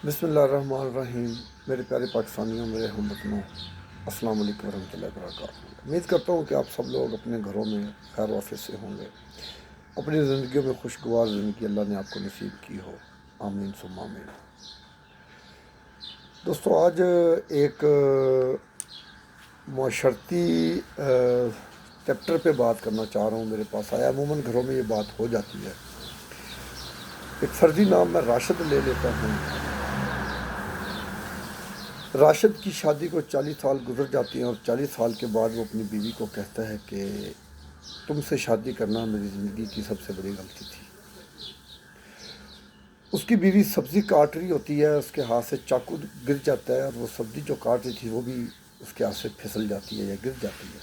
بسم اللہ الرحمن الرحیم۔ میرے پیارے پاکستانیوں، میرے ہم وطنوں، السلام علیکم ورحمۃ اللہ وبرکاتہ۔ امید کرتا ہوں کہ آپ سب لوگ اپنے گھروں میں خیر و عافیت سے ہوں گے، اپنی زندگیوں میں خوشگوار زندگی اللہ نے آپ کو نصیب کی ہو، آمین ثم آمین۔ دوستو، آج ایک معاشرتی چیپٹر پہ بات کرنا چاہ رہا ہوں۔ میرے پاس آیا، عموماً گھروں میں یہ بات ہو جاتی ہے۔ ایک فرضی نام میں راشد لے لیتا ہوں۔ راشد کی شادی کو 40 سال گزر جاتی ہیں اور 40 سال کے بعد وہ اپنی بیوی کو کہتا ہے کہ تم سے شادی کرنا میری زندگی کی سب سے بڑی غلطی تھی۔ اس کی بیوی سبزی کاٹ رہی ہوتی ہے، اس کے ہاتھ سے چاقو گر جاتا ہے اور وہ سبزی جو کاٹ رہی تھی وہ بھی اس کے ہاتھ سے پھسل جاتی ہے یا گر جاتی ہے۔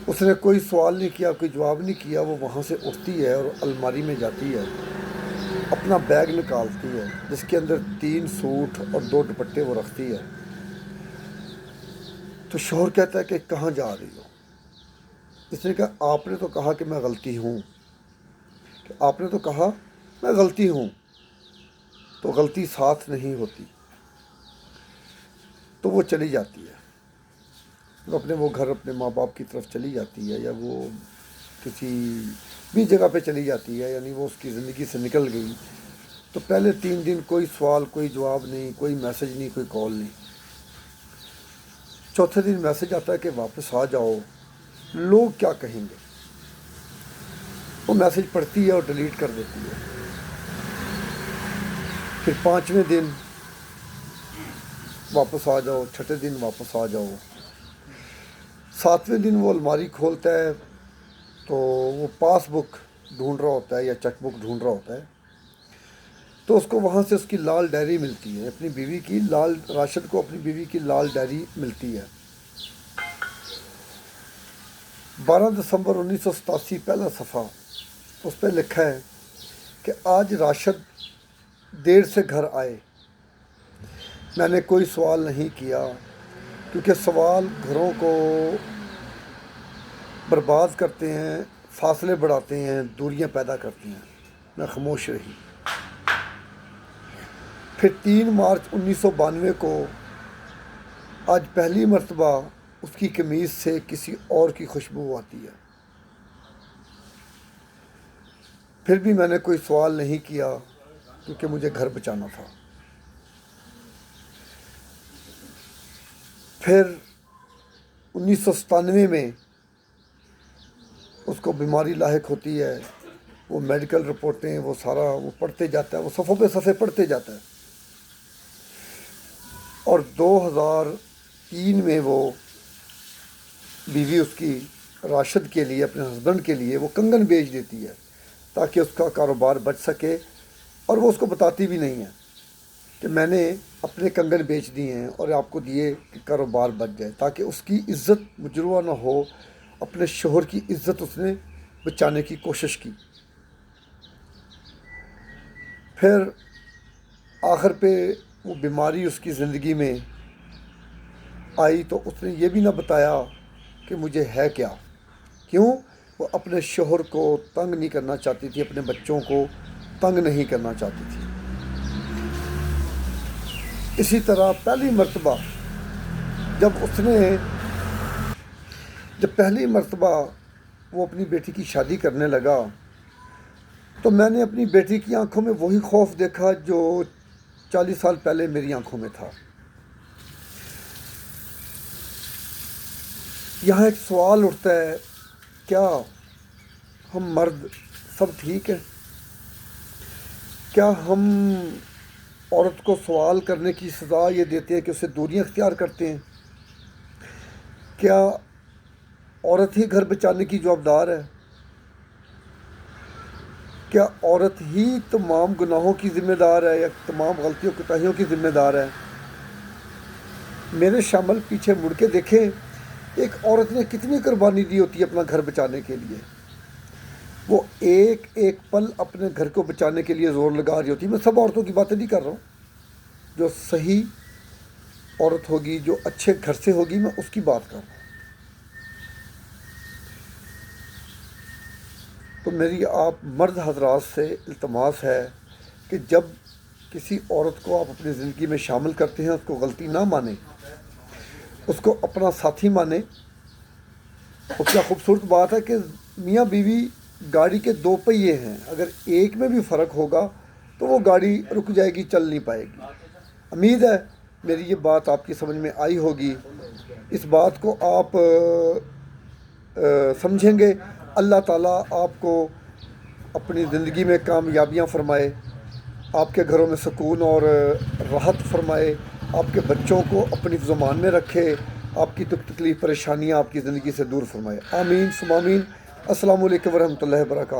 اس نے کوئی سوال نہیں کیا، کوئی جواب نہیں کیا۔ وہ وہاں سے اٹھتی ہے اور الماری میں جاتی ہے، اپنا بیگ نکالتی ہے جس کے اندر 3 سوٹ اور 2 دوپٹے وہ رکھتی ہے۔ تو شوہر کہتا ہے کہ کہاں جا رہی ہو؟ اس نے کہا آپ نے تو کہا کہ میں غلطی ہوں، کہ آپ نے تو کہا میں غلطی ہوں، تو غلطی ساتھ نہیں ہوتی۔ تو وہ چلی جاتی ہے، وہ اپنے گھر اپنے ماں باپ کی طرف چلی جاتی ہے، یا وہ کسی بھی جگہ پہ چلی جاتی ہے، یعنی وہ اس کی زندگی سے نکل گئی۔ تو پہلے 3 دن کوئی سوال، کوئی جواب نہیں، کوئی میسج نہیں، کوئی کال نہیں۔ چوتھے دن میسج آتا ہے کہ واپس آ جاؤ، لوگ کیا کہیں گے۔ وہ میسج پڑھتی ہے اور ڈیلیٹ کر دیتی ہے۔ پھر 5ویں دن واپس آ جاؤ، 6ٹھے دن واپس آ جاؤ۔ 7ویں دن وہ الماری کھولتا ہے تو وہ پاس بک ڈھونڈ رہا ہوتا ہے یا چیک بک ڈھونڈ رہا ہوتا ہے۔ تو اس کو وہاں سے اس کی لال ڈائری ملتی ہے، اپنی بیوی کی راشد کو اپنی بیوی کی لال ڈائری ملتی ہے۔ 12 دسمبر 1987 پہلا صفحہ، اس پہ لکھا ہے کہ آج راشد دیر سے گھر آئے۔ میں نے کوئی سوال نہیں کیا، کیونکہ سوال گھروں کو برباد کرتے ہیں، فاصلے بڑھاتے ہیں، دوریاں پیدا کرتے ہیں۔ میں خاموش رہی۔ پھر 3 مارچ 1992 کو آج پہلی مرتبہ اس کی قمیض سے کسی اور کی خوشبو آتی ہے۔ پھر بھی میں نے کوئی سوال نہیں کیا، کیونکہ مجھے گھر بچانا تھا۔ پھر 1997 میں اس کو بیماری لاحق ہوتی ہے۔ وہ میڈیکل رپورٹیں، وہ سارا وہ پڑھتے جاتا ہے، وہ صفحوں پہ صفحے پڑھتے جاتا ہے۔ اور 2003 میں وہ بیوی اس کی راشد کے لیے، اپنے ہسبینڈ کے لیے، وہ کنگن بیچ دیتی ہے تاکہ اس کا کاروبار بچ سکے۔ اور وہ اس کو بتاتی بھی نہیں ہے کہ میں نے اپنے کنگن بیچ دیے ہیں اور آپ کو دیے کہ کاروبار بچ جائے، تاکہ اس کی عزت مجروح نہ ہو۔ اپنے شوہر کی عزت اس نے بچانے کی کوشش کی۔ پھر آخر پہ وہ بیماری اس کی زندگی میں آئی تو اس نے یہ بھی نہ بتایا کہ مجھے ہے کیا۔ کیوں؟ وہ اپنے شوہر کو تنگ نہیں کرنا چاہتی تھی، اپنے بچوں کو تنگ نہیں کرنا چاہتی تھی۔ اسی طرح پہلی مرتبہ جب پہلی مرتبہ وہ اپنی بیٹی کی شادی کرنے لگا تو میں نے اپنی بیٹی کی آنکھوں میں وہی خوف دیکھا جو 40 سال پہلے میری آنکھوں میں تھا۔ یہاں ایک سوال اٹھتا ہے، کیا ہم مرد سب ٹھیک ہیں؟ کیا ہم عورت کو سوال کرنے کی سزا یہ دیتے ہیں کہ اسے دوریاں اختیار کرتے ہیں؟ کیا عورت ہی گھر بچانے کی جوابدار ہے؟ کیا عورت ہی تمام گناہوں کی ذمہ دار ہے یا تمام غلطیوں کوتاہیوں کی ذمہ دار ہے؟ میرے شامل پیچھے مڑ کے دیکھیں، ایک عورت نے کتنی قربانی دی ہوتی ہے اپنا گھر بچانے کے لیے۔ وہ ایک ایک پل اپنے گھر کو بچانے کے لیے زور لگا رہی ہوتی ہے۔ میں سب عورتوں کی باتیں نہیں کر رہا ہوں، جو صحیح عورت ہوگی، جو اچھے گھر سے ہوگی، میں اس کی بات کر رہا ہوں۔ تو میری آپ مرد حضرات سے التماس ہے کہ جب کسی عورت کو آپ اپنی زندگی میں شامل کرتے ہیں اس کو غلطی نہ مانیں، اس کو اپنا ساتھی مانیں۔ اور کیا خوبصورت بات ہے کہ میاں بیوی گاڑی کے دو پہیے ہیں، اگر ایک میں بھی فرق ہوگا تو وہ گاڑی رک جائے گی، چل نہیں پائے گی۔ امید ہے میری یہ بات آپ کی سمجھ میں آئی ہوگی، اس بات کو آپ سمجھیں گے۔ اللہ تعالیٰ آپ کو اپنی زندگی میں کامیابیاں فرمائے، آپ کے گھروں میں سکون اور راحت فرمائے، آپ کے بچوں کو اپنی زمان میں رکھے، آپ کی تکلیف پریشانیاں آپ کی زندگی سے دور فرمائے۔ آمین ثم آمین۔ السلام علیکم ورحمۃ اللہ وبرکاتہ۔